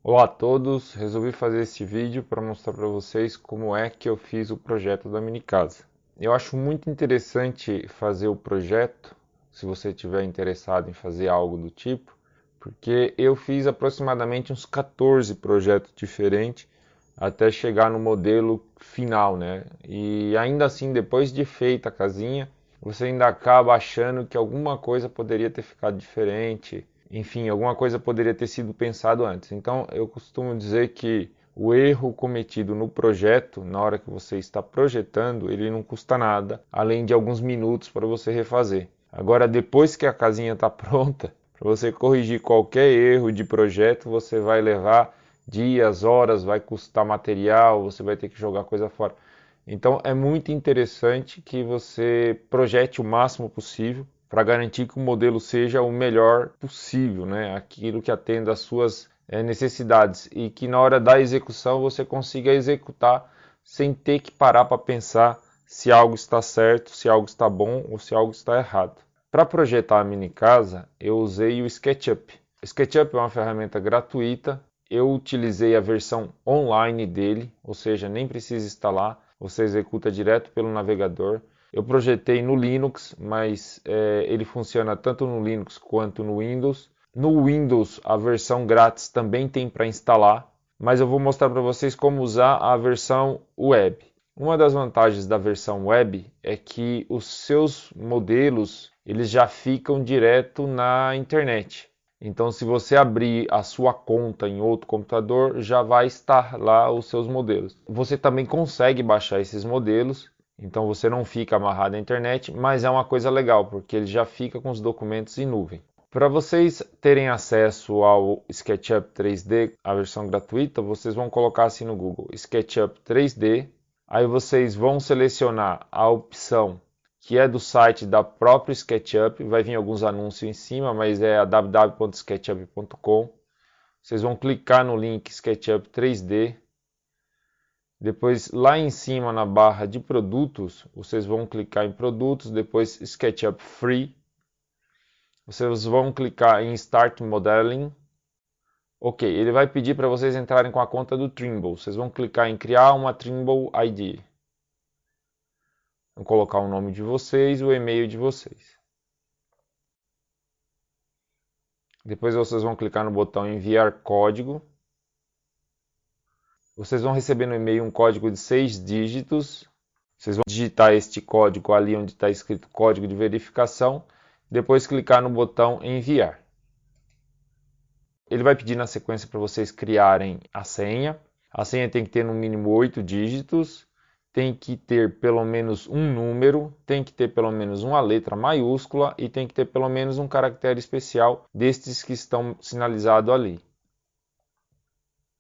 Olá a todos, resolvi fazer esse vídeo para mostrar para vocês como é que eu fiz o projeto da mini casa. Eu acho muito interessante fazer o projeto, se você estiver interessado em fazer algo do tipo, porque eu fiz aproximadamente uns 14 projetos diferentes até chegar no modelo final, né? E ainda assim, depois de feita a casinha, você ainda acaba achando que alguma coisa poderia ter ficado diferente. Enfim, alguma coisa poderia ter sido pensado antes. Então, eu costumo dizer que o erro cometido no projeto, na hora que você está projetando, ele não custa nada, além de alguns minutos para você refazer. Agora, depois que a casinha está pronta, para você corrigir qualquer erro de projeto, você vai levar dias, horas, vai custar material, você vai ter que jogar coisa fora. Então é muito interessante que você projete o máximo possível para garantir que o modelo seja o melhor possível, né? Aquilo que atenda às suas necessidades e que na hora da execução você consiga executar sem ter que parar para pensar se algo está certo, se algo está bom ou se algo está errado. Para projetar a mini casa, eu usei o SketchUp. O SketchUp é uma ferramenta gratuita. Eu utilizei a versão online dele, ou seja, nem precisa instalar, você executa direto pelo navegador. Eu projetei no Linux, mas ele funciona tanto no Linux quanto no Windows. No Windows, a versão grátis também tem para instalar, mas eu vou mostrar para vocês como usar a versão web. Uma das vantagens da versão web é que os seus modelos eles já ficam direto na internet. Então, se você abrir a sua conta em outro computador, já vai estar lá os seus modelos. Você também consegue baixar esses modelos, então você não fica amarrado à internet, mas é uma coisa legal, porque ele já fica com os documentos em nuvem. Para vocês terem acesso ao SketchUp 3D, a versão gratuita, vocês vão colocar assim no Google, SketchUp 3D, aí vocês vão selecionar a opção que é do site da própria SketchUp, vai vir alguns anúncios em cima, mas é a www.sketchup.com. Vocês vão clicar no link SketchUp 3D. Depois, lá em cima na barra de produtos, vocês vão clicar em produtos, depois SketchUp Free. Vocês vão clicar em Start Modeling. Ok, ele vai pedir para vocês entrarem com a conta do Trimble. Vocês vão clicar em criar uma Trimble ID. Vou colocar o nome de vocês e o e-mail de vocês. Depois vocês vão clicar no botão enviar código. Vocês vão receber no e-mail um código de 6 dígitos. Vocês vão digitar este código ali onde está escrito código de verificação. Depois clicar no botão enviar. Ele vai pedir na sequência para vocês criarem a senha. A senha tem que ter no mínimo 8 dígitos. Tem que ter pelo menos um número, tem que ter pelo menos uma letra maiúscula e tem que ter pelo menos um caractere especial destes que estão sinalizados ali.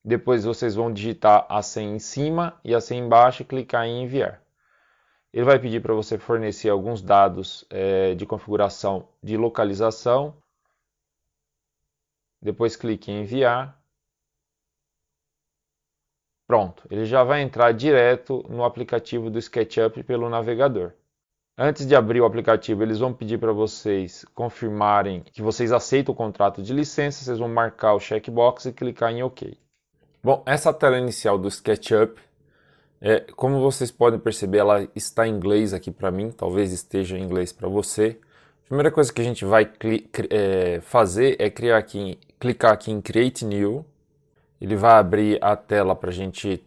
Depois vocês vão digitar a senha em cima e a senha embaixo e clicar em enviar. Ele vai pedir para você fornecer alguns dados de configuração de localização. Depois clique em enviar. Pronto, ele já vai entrar direto no aplicativo do SketchUp pelo navegador. Antes de abrir o aplicativo, eles vão pedir para vocês confirmarem que vocês aceitam o contrato de licença, vocês vão marcar o checkbox e clicar em OK. Bom, essa tela inicial do SketchUp, como vocês podem perceber, ela está em inglês aqui para mim, talvez esteja em inglês para você. A primeira coisa que a gente vai fazer é clicar aqui em Create New. Ele vai abrir a tela para a gente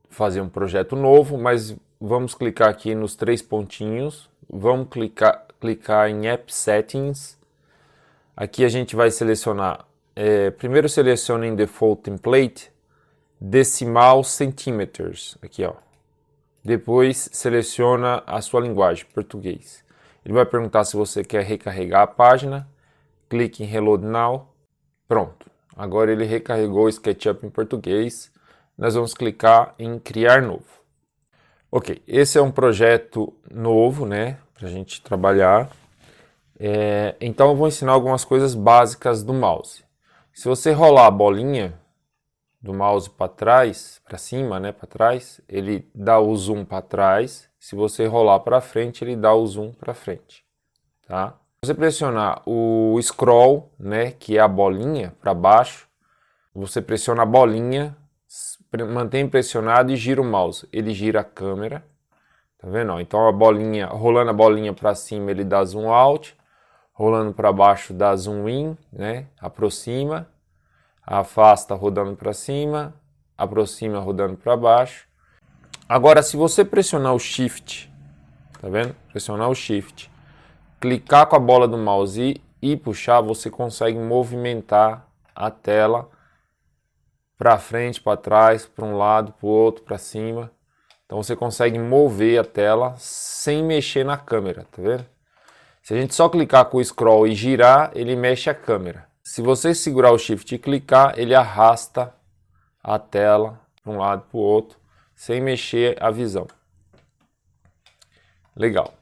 fazer um projeto novo, mas vamos clicar aqui nos 3 pontinhos, vamos clicar em App Settings. Aqui a gente vai selecionar, primeiro selecione em Default Template, Decimal Centimeters, aqui ó. Depois seleciona a sua linguagem, português. Ele vai perguntar se você quer recarregar a página, clique em Reload Now, pronto. Agora ele recarregou o SketchUp em português. Nós vamos clicar em criar novo. Ok, esse é um projeto novo, né, para a gente trabalhar. Então eu vou ensinar algumas coisas básicas do mouse. Se você rolar a bolinha do mouse para trás, para cima, né, para trás, ele dá o zoom para trás. Se você rolar para frente, ele dá o zoom para frente, tá? Se você pressionar o scroll, né, que é a bolinha para baixo, você pressiona a bolinha, mantém pressionado e gira o mouse. Ele gira a câmera, tá vendo? Então a bolinha, rolando a bolinha para cima ele dá zoom out, rolando para baixo dá zoom in, né? Aproxima, afasta rodando para cima, aproxima rodando para baixo. Agora se você pressionar o shift, tá vendo? Pressionar o shift, clicar com a bola do mouse e puxar, você consegue movimentar a tela para frente, para trás, para um lado, para o outro, para cima. Então você consegue mover a tela sem mexer na câmera, tá vendo? Se a gente só clicar com o scroll e girar, ele mexe a câmera. Se você segurar o shift e clicar, ele arrasta a tela para um lado, para o outro, sem mexer a visão. Legal.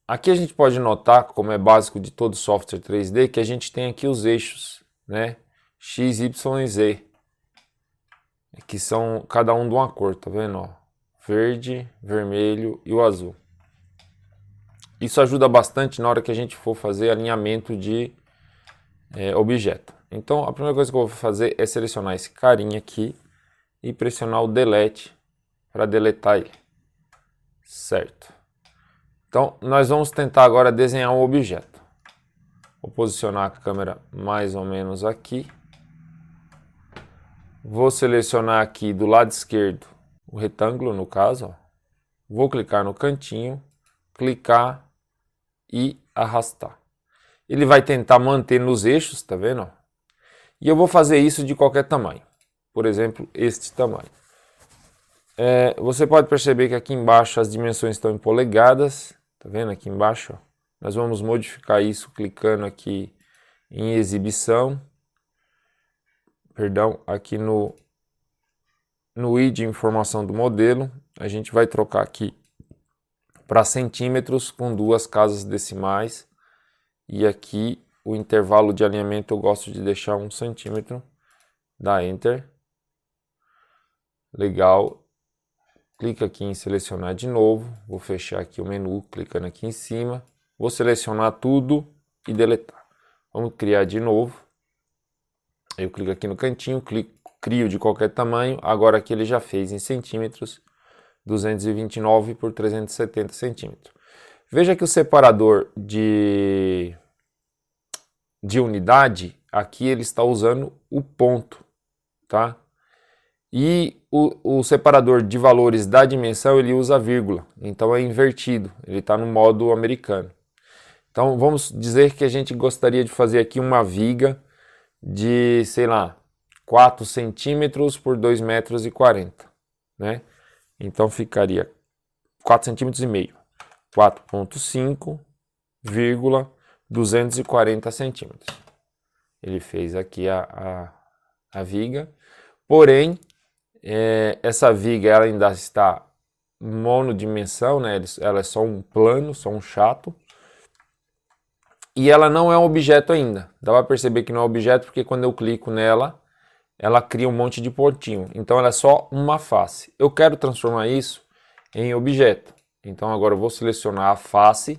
Aqui a gente pode notar, como é básico de todo software 3D, que a gente tem aqui os eixos, né? X, Y e Z, que são cada um de uma cor, tá vendo? Ó, verde, vermelho e o azul. Isso ajuda bastante na hora que a gente for fazer alinhamento de objeto. Então a primeira coisa que eu vou fazer é selecionar esse carinha aqui e pressionar o delete para deletar ele. Certo. Então nós vamos tentar agora desenhar um objeto. Vou posicionar a câmera mais ou menos aqui. Vou selecionar aqui do lado esquerdo o retângulo, no caso. Ó. Vou clicar no cantinho, clicar e arrastar. Ele vai tentar manter nos eixos, tá vendo? E eu vou fazer isso de qualquer tamanho. Por exemplo, este tamanho. Você pode perceber que aqui embaixo as dimensões estão em polegadas. Tá vendo aqui embaixo? Ó. Nós vamos modificar isso clicando aqui em exibição. Perdão, aqui no i de informação do modelo, a gente vai trocar aqui para centímetros com 2 casas decimais. E aqui o intervalo de alinhamento eu gosto de deixar 1 centímetro. Dá Enter. Legal. Clica aqui em selecionar de novo. Vou fechar aqui o menu, clicando aqui em cima. Vou selecionar tudo e deletar. Vamos criar de novo. Eu clico aqui no cantinho, crio de qualquer tamanho. Agora aqui ele já fez em centímetros, 229 por 370 centímetros. Veja que o separador de unidade, aqui ele está usando o ponto, tá? E o separador de valores da dimensão, ele usa a vírgula. Então é invertido, ele está no modo americano. Então vamos dizer que a gente gostaria de fazer aqui uma viga de, sei lá, 4 centímetros por 2,40 metros, né? Então ficaria 4 centímetros e meio, 4,5, 240 centímetros. Ele fez aqui a viga, porém, essa viga ela ainda está monodimensão, né? Ela é só um plano, só um chato. E ela não é um objeto ainda. Dá para perceber que não é um objeto porque quando eu clico nela, ela cria um monte de pontinho. Então ela é só uma face. Eu quero transformar isso em objeto. Então agora eu vou selecionar a face.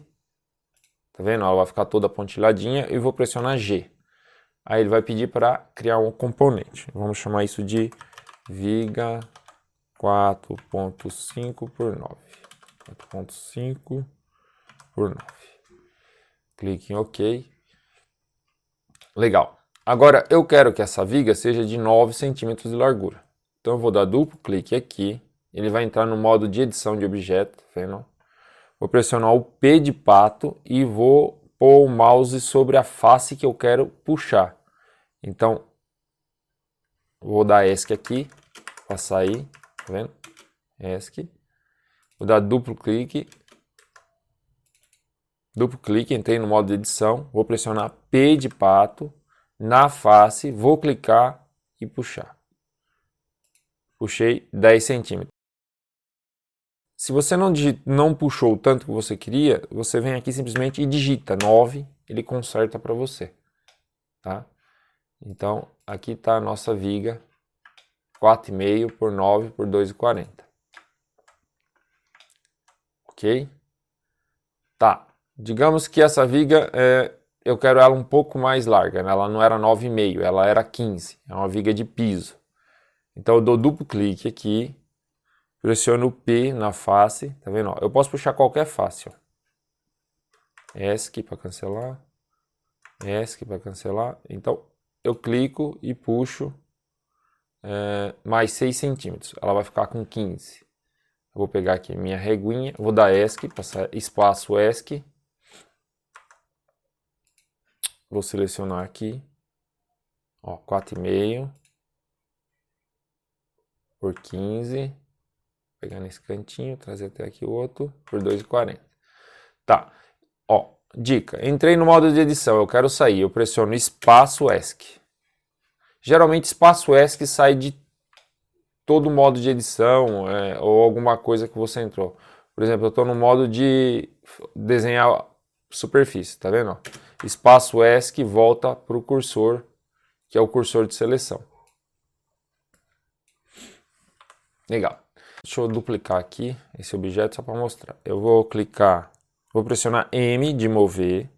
Tá vendo? Ela vai ficar toda pontilhadinha e vou pressionar G. Aí ele vai pedir para criar um componente. Vamos chamar isso de viga 4.5 por 9. 4.5 por 9. Clique em OK. Legal. Agora eu quero que essa viga seja de 9 centímetros de largura. Então eu vou dar duplo clique aqui. Ele vai entrar no modo de edição de objeto. Tá vendo? Vou pressionar o P de pato e vou pôr o mouse sobre a face que eu quero puxar. Então vou dar ESC aqui para sair. Tá vendo? ESC. Vou dar duplo clique. Duplo clique, entrei no modo de edição, vou pressionar P de pato na face, vou clicar e puxar. Puxei 10 centímetros. Se você não puxou o tanto que você queria, você vem aqui simplesmente e digita 9, ele conserta para você. Tá? Então, aqui está a nossa viga 4,5 por 9 por 2,40. Ok? Tá. Digamos que essa viga eu quero ela um pouco mais larga, né? Ela não era 9,5, ela era 15, é uma viga de piso. Então eu dou duplo clique aqui, pressiono o P na face, tá vendo? Ó, eu posso puxar qualquer face, ó. ESC para cancelar, ESC para cancelar. Então eu clico e puxo mais 6 centímetros, ela vai ficar com 15. Eu vou pegar aqui minha reguinha, vou dar ESC, passar espaço ESC. Vou selecionar aqui, ó, 4,5 por 15. Pegar nesse cantinho, trazer até aqui o outro por 2,40. Tá, ó, dica, entrei no modo de edição, eu quero sair, eu pressiono espaço ESC. Geralmente espaço ESC sai de todo modo de edição ou alguma coisa que você entrou. Por exemplo, eu estou no modo de desenhar superfície, tá vendo? Espaço ESC volta para o cursor, que é o cursor de seleção. Legal. Deixa eu duplicar aqui esse objeto só para mostrar. Eu vou clicar, vou pressionar M de mover.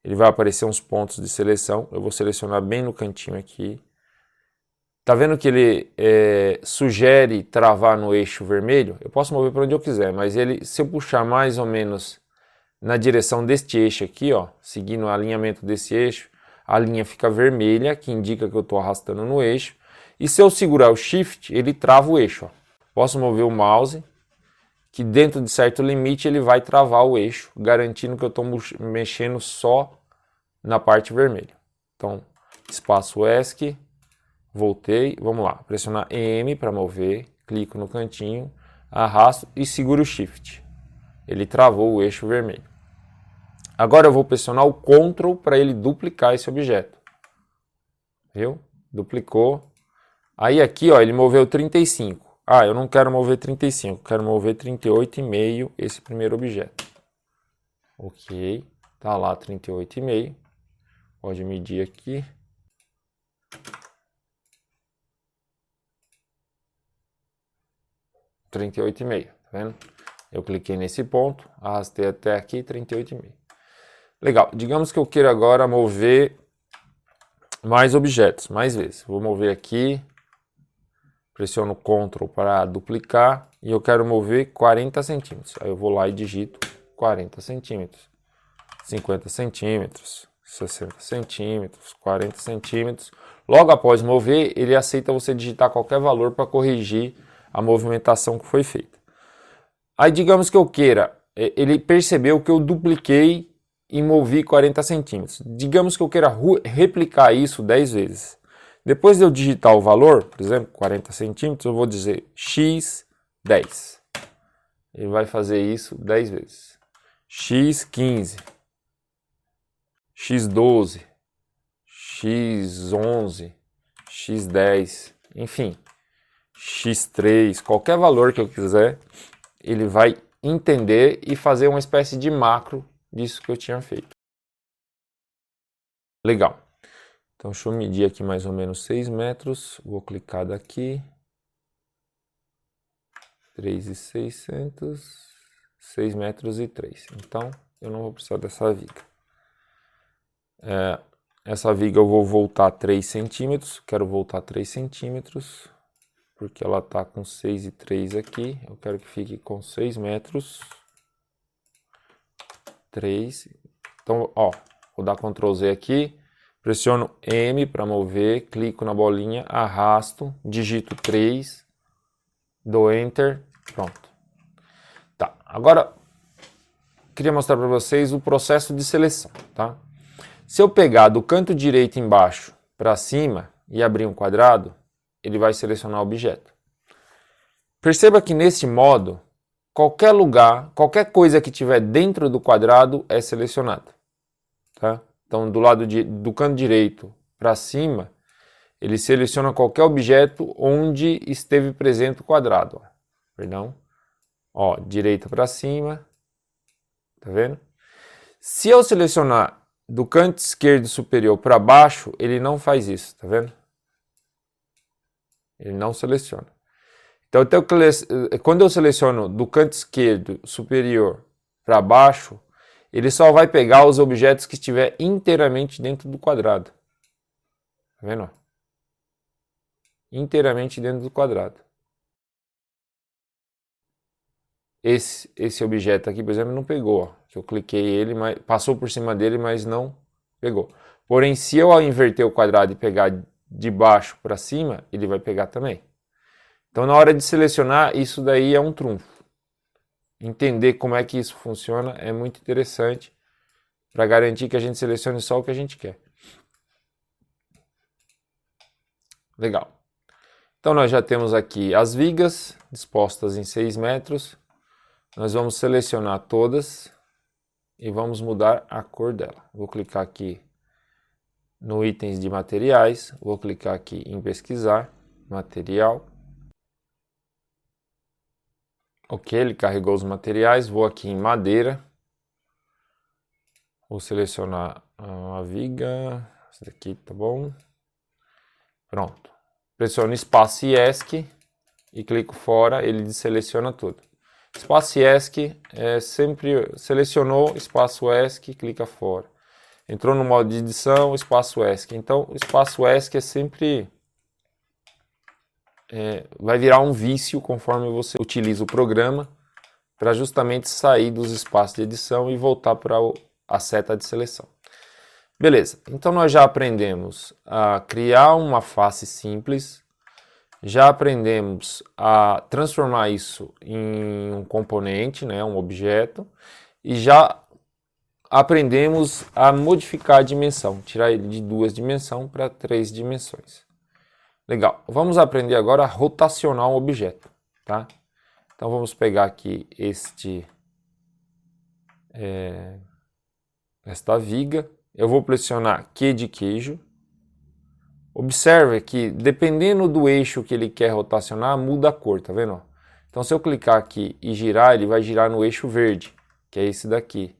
Ele vai aparecer uns pontos de seleção. Eu vou selecionar bem no cantinho aqui. Tá vendo que ele sugere travar no eixo vermelho? Eu posso mover para onde eu quiser, mas ele, se eu puxar mais ou menos na direção deste eixo aqui, ó, seguindo o alinhamento desse eixo, a linha fica vermelha, que indica que eu estou arrastando no eixo. E se eu segurar o Shift, ele trava o eixo. Ó. Posso mover o mouse, que dentro de certo limite ele vai travar o eixo, garantindo que eu estou mexendo só na parte vermelha. Então, espaço ESC, voltei, vamos lá, pressionar M para mover, clico no cantinho, arrasto e seguro o Shift. Ele travou o eixo vermelho. Agora eu vou pressionar o Ctrl para ele duplicar esse objeto. Viu? Duplicou. Aí aqui, ó, ele moveu 35. Ah, eu não quero mover 35, quero mover 38,5 esse primeiro objeto. Ok, tá lá 38,5. Pode medir aqui. R$ 38,5, tá vendo? Eu cliquei nesse ponto, arrastei até aqui, 38,5. Legal, digamos que eu queira agora mover mais objetos, mais vezes. Vou mover aqui, pressiono Ctrl para duplicar e eu quero mover 40 centímetros. Aí eu vou lá e digito 40 centímetros, 50 centímetros, 60 centímetros, 40 centímetros. Logo após mover, ele aceita você digitar qualquer valor para corrigir a movimentação que foi feita. Aí digamos que eu queira, ele percebeu que eu dupliquei e movi 40 centímetros. Digamos que eu queira replicar isso 10 vezes. Depois de eu digitar o valor, por exemplo, 40 centímetros, eu vou dizer x10. Ele vai fazer isso 10 vezes. x15, x12, x11, x10, enfim, x3, qualquer valor que eu quiser, ele vai entender e fazer uma espécie de macro disso que eu tinha feito. Legal. Então, deixa eu medir aqui mais ou menos 6 metros. Vou clicar daqui. 3,600. 6 metros e 3. Então, eu não vou precisar dessa viga. Essa viga eu vou voltar 3 centímetros. Quero voltar 3 centímetros. Porque ela está com 6,3 aqui. Eu quero que fique com 6 metros. 3. Então, ó, vou dar Ctrl Z aqui. Pressiono M para mover, clico na bolinha, arrasto, digito 3, dou Enter, pronto. Tá, agora queria mostrar para vocês o processo de seleção, tá? Se eu pegar do canto direito embaixo para cima e abrir um quadrado, ele vai selecionar o objeto. Perceba que nesse modo, qualquer lugar, qualquer coisa que tiver dentro do quadrado é selecionada, tá? Então, do canto direito para cima, ele seleciona qualquer objeto onde esteve presente o quadrado. Ó. Perdão. Ó, direita para cima. Tá vendo? Se eu selecionar do canto esquerdo superior para baixo, ele não faz isso. Tá vendo? Ele não seleciona. Então, quando eu seleciono do canto esquerdo superior para baixo, ele só vai pegar os objetos que estiver inteiramente dentro do quadrado. Tá vendo? Inteiramente dentro do quadrado. Esse objeto aqui, por exemplo, não pegou. Ó. Eu cliquei ele, mas passou por cima dele, mas não pegou. Porém, se eu inverter o quadrado e pegar de baixo para cima, ele vai pegar também. Então, na hora de selecionar, isso daí é um trunfo. Entender como é que isso funciona é muito interessante para garantir que a gente selecione só o que a gente quer. Legal. Então, nós já temos aqui as vigas dispostas em 6 metros. Nós vamos selecionar todas e vamos mudar a cor dela. Vou clicar aqui no itens de materiais, vou clicar aqui em pesquisar, material. Ok, ele carregou os materiais, vou aqui em madeira. Vou selecionar a viga, essa daqui tá bom. Pronto. Pressiono espaço e ESC e clico fora, ele deseleciona tudo. Espaço ESC é sempre selecionou, espaço ESC, clica fora. Entrou no modo de edição, espaço ESC. Então, o espaço ESC é sempre vai virar um vício conforme você utiliza o programa para justamente sair dos espaços de edição e voltar para a seta de seleção. Beleza, então nós já aprendemos a criar uma face simples, já aprendemos a transformar isso em um componente, né, um objeto, e já aprendemos a modificar a dimensão, tirar ele de 2 dimensões para 3 dimensões. Legal, vamos aprender agora a rotacionar um objeto, tá? Então vamos pegar aqui esta viga, eu vou pressionar Q de queijo. Observe que dependendo do eixo que ele quer rotacionar, muda a cor, tá vendo? Então se eu clicar aqui e girar, ele vai girar no eixo verde, que é esse daqui.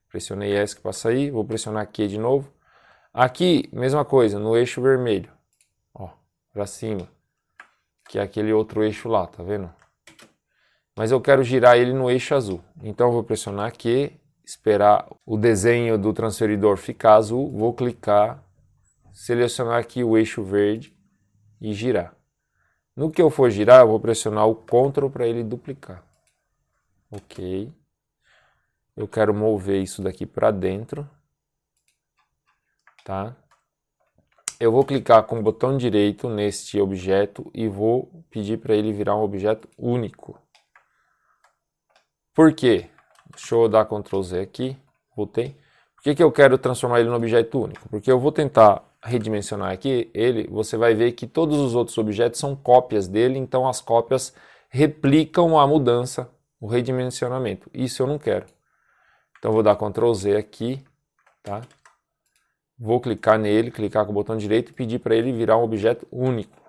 Pressionei ESC para sair, vou pressionar Q de novo. Aqui, mesma coisa, no eixo vermelho, ó, para cima, que é aquele outro eixo lá, tá vendo? Mas eu quero girar ele no eixo azul. Então eu vou pressionar Q, esperar o desenho do transferidor ficar azul, vou clicar, selecionar aqui o eixo verde e girar. No que eu for girar, eu vou pressionar o Ctrl para ele duplicar. Ok. Eu quero mover isso daqui para dentro. Tá? Eu vou clicar com o botão direito neste objeto e vou pedir para ele virar um objeto único. Por quê? Deixa eu dar Ctrl Z aqui. Voltei. Por que eu quero transformar ele num objeto único? Porque eu vou tentar redimensionar aqui ele, você vai ver que todos os outros objetos são cópias dele, então as cópias replicam a mudança, o redimensionamento. Isso eu não quero. Então vou dar Ctrl Z aqui, tá? Vou clicar nele, clicar com o botão direito e pedir para ele virar um objeto único.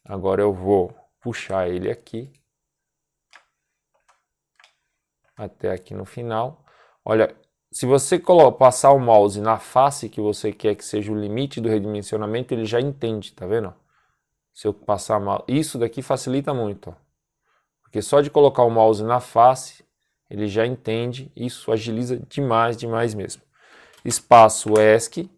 Agora eu vou puxar ele aqui, até aqui no final. Olha, se você passar o mouse na face que você quer que seja o limite do redimensionamento, ele já entende, tá vendo? Se eu passar mal, isso daqui facilita muito, ó. Porque só de colocar o mouse na face, ele já entende, isso agiliza demais, demais mesmo. Espaço ESC,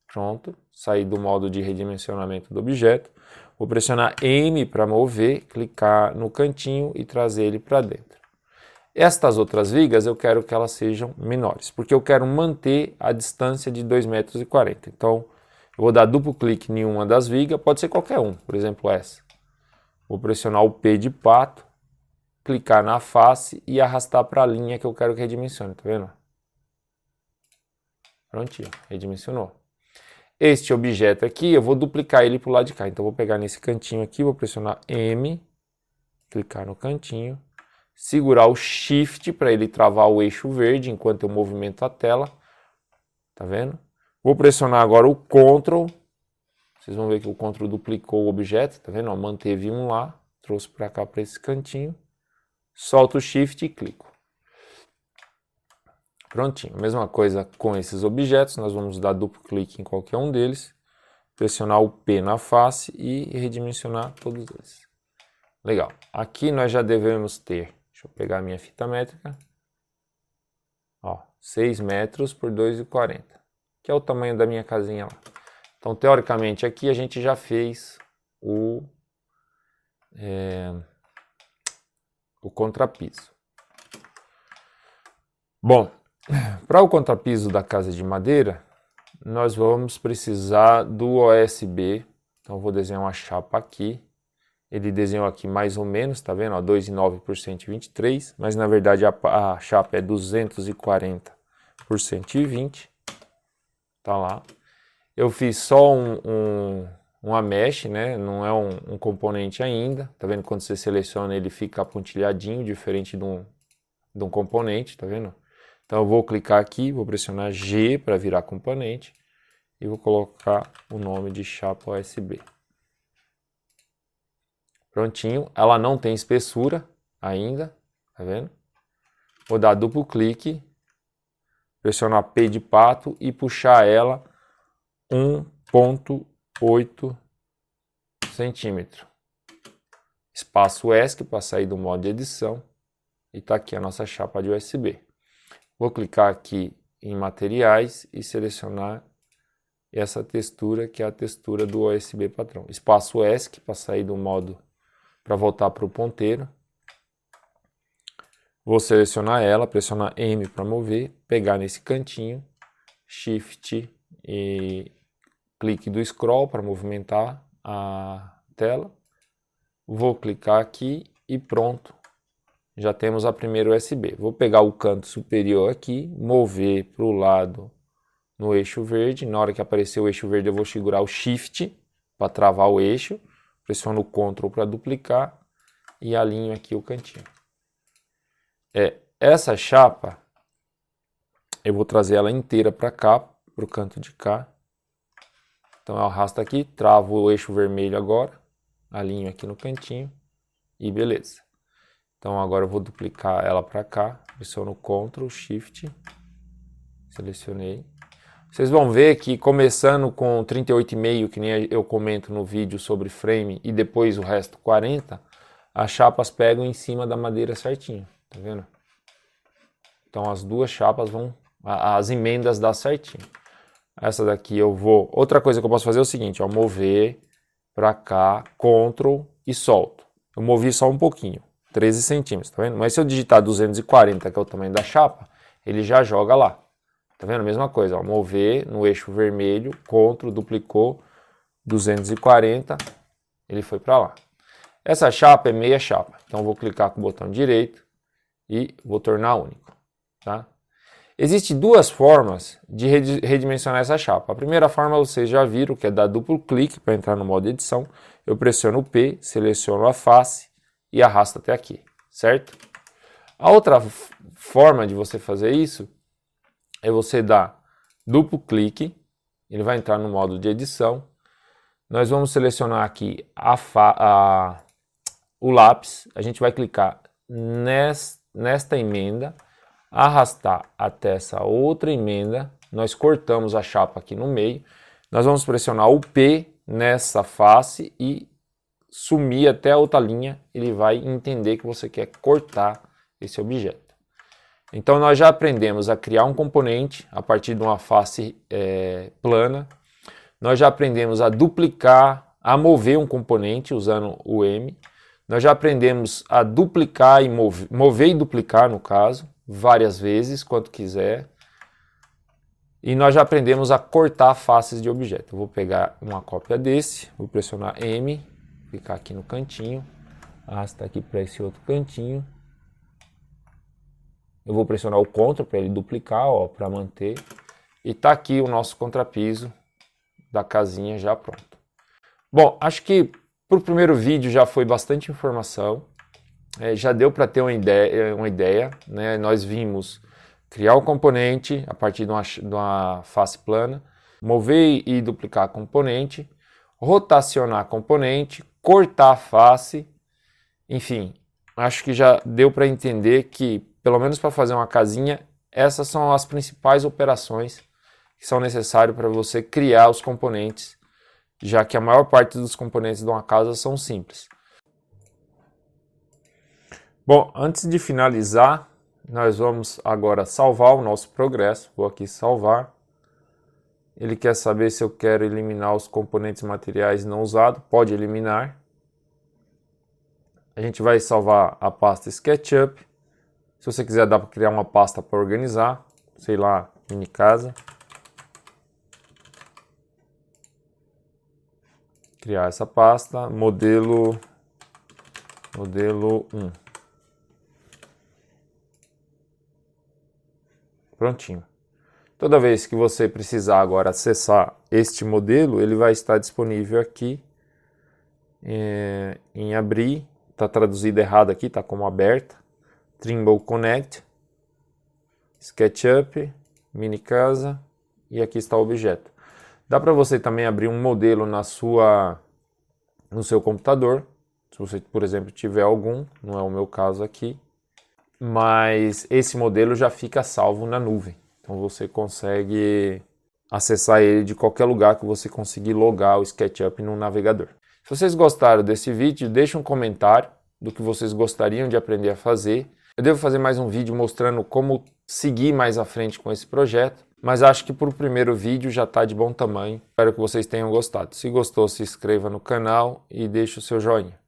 pronto, saí do modo de redimensionamento do objeto. Vou pressionar M para mover, clicar no cantinho e trazer ele para dentro. Estas outras vigas eu quero que elas sejam menores, porque eu quero manter a distância de 2,40 metros. Então, eu vou dar duplo clique em uma das vigas, pode ser qualquer um, por exemplo essa. Vou pressionar o P de pato, clicar na face e arrastar para a linha que eu quero que redimensione, tá vendo? Prontinho, redimensionou. Este objeto aqui, eu vou duplicar ele para o lado de cá. Então, eu vou pegar nesse cantinho aqui, vou pressionar M, clicar no cantinho, segurar o Shift para ele travar o eixo verde enquanto eu movimento a tela. Tá vendo? Vou pressionar agora o Ctrl. Vocês vão ver que o Ctrl duplicou o objeto, tá vendo? Ó, manteve um lá, trouxe para cá para esse cantinho. Solto o Shift e clico. Prontinho. Mesma coisa com esses objetos, nós vamos dar duplo clique em qualquer um deles, pressionar o P na face e redimensionar todos eles. Legal. Aqui nós já devemos ter, deixa eu pegar a minha fita métrica, ó, 6 metros por 2,40, que é o tamanho da minha casinha lá. Então, teoricamente, aqui a gente já fez o contrapiso. Bom, para o contrapiso da casa de madeira, nós vamos precisar do OSB. Então, eu vou desenhar uma chapa aqui. Ele desenhou aqui mais ou menos, tá vendo? 2,9 por 123, mas na verdade a chapa é 240 por 120. Tá lá. Eu fiz só uma mesh, né? Não é um componente ainda. Tá vendo? Quando você seleciona ele fica apontilhadinho, diferente de um componente, tá vendo? Então eu vou clicar aqui, vou pressionar G para virar componente e vou colocar o nome de chapa OSB. Prontinho, ela não tem espessura ainda, tá vendo? Vou dar duplo clique, pressionar P de pato e puxar ela 1,8 centímetro. Espaço ESC para sair do modo de edição e tá aqui a nossa chapa de USB. Vou clicar aqui em materiais e selecionar essa textura que é a textura do USB padrão. Espaço ESC para sair do modo, para voltar para o ponteiro. Vou selecionar ela, pressionar M para mover, pegar nesse cantinho, Shift e clique do scroll para movimentar a tela. Vou clicar aqui e pronto. Já temos a primeira USB. Vou pegar o canto superior aqui, mover para o lado no eixo verde. Na hora que aparecer o eixo verde eu vou segurar o Shift para travar o eixo. Pressiono o Ctrl para duplicar e alinho aqui o cantinho. Essa chapa, eu vou trazer ela inteira para cá, para o canto de cá. Então eu arrasto aqui, travo o eixo vermelho agora, alinho aqui no cantinho e beleza. Então agora eu vou duplicar ela para cá, pressiono Ctrl, Shift, selecionei. Vocês vão ver que começando com 38,5, que nem eu comento no vídeo sobre frame, e depois o resto 40, as chapas pegam em cima da madeira certinho, tá vendo? Então as duas chapas vão, as emendas dá certinho. Essa daqui eu vou, outra coisa que eu posso fazer é o seguinte, ó, mover para cá, Ctrl e solto. Eu movi só um pouquinho, 13 centímetros, tá vendo? Mas se eu digitar 240, que é o tamanho da chapa, ele já joga lá. Tá vendo? Mesma coisa, ó, mover no eixo vermelho, Ctrl, duplicou, 240, ele foi para lá. Essa chapa é meia chapa, então eu vou clicar com o botão direito e vou tornar único, tá? Existem duas formas de redimensionar essa chapa. A primeira forma vocês já viram, que é dar duplo clique para entrar no modo de edição. Eu pressiono o P, seleciono a face e arrasto até aqui, certo? A outra forma de você fazer isso é você dar duplo clique, ele vai entrar no modo de edição. Nós vamos selecionar aqui o lápis, a gente vai clicar nesta emenda, arrastar até essa outra emenda, nós cortamos a chapa aqui no meio, nós vamos pressionar o P nessa face e sumir até a outra linha, ele vai entender que você quer cortar esse objeto. Então nós já aprendemos a criar um componente a partir de uma face plana, nós já aprendemos a duplicar, a mover um componente usando o M, nós já aprendemos a duplicar e mover e duplicar no caso, várias vezes, quanto quiser. E nós já aprendemos a cortar faces de objeto. Eu vou pegar uma cópia desse, vou pressionar M, ficar aqui no cantinho, arrastar aqui para esse outro cantinho. Eu vou pressionar o Ctrl para ele duplicar, ó, para manter. E tá aqui o nosso contrapiso da casinha já pronto. Bom, acho que para o primeiro vídeo já foi bastante informação. Já deu para ter uma ideia, né? Nós vimos criar o componente a partir de uma face plana, mover e duplicar componente, rotacionar componente, cortar a face, enfim, acho que já deu para entender que, pelo menos para fazer uma casinha, essas são as principais operações que são necessárias para você criar os componentes, já que a maior parte dos componentes de uma casa são simples. Bom, antes de finalizar, Nós vamos agora salvar o nosso progresso. Vou aqui salvar. Ele quer saber se eu quero eliminar os componentes materiais não usados. Pode eliminar. A gente vai salvar a pasta SketchUp. Se você quiser, dá para criar uma pasta para organizar. Sei lá, mini casa. Criar essa pasta. Modelo 1. Prontinho. Toda vez que você precisar agora acessar este modelo, ele vai estar disponível aqui em abrir. Está traduzido errado aqui, está como aberta. Trimble Connect, SketchUp, mini casa e aqui está o objeto. Dá para você também abrir um modelo no seu computador, se você, por exemplo, tiver algum, não é o meu caso aqui, mas esse modelo já fica salvo na nuvem. Então você consegue acessar ele de qualquer lugar que você conseguir logar o SketchUp no navegador. Se vocês gostaram desse vídeo, deixe um comentário do que vocês gostariam de aprender a fazer. Eu devo fazer mais um vídeo mostrando como seguir mais à frente com esse projeto, mas acho que para o primeiro vídeo já está de bom tamanho. Espero que vocês tenham gostado. Se gostou, se inscreva no canal e deixe o seu joinha.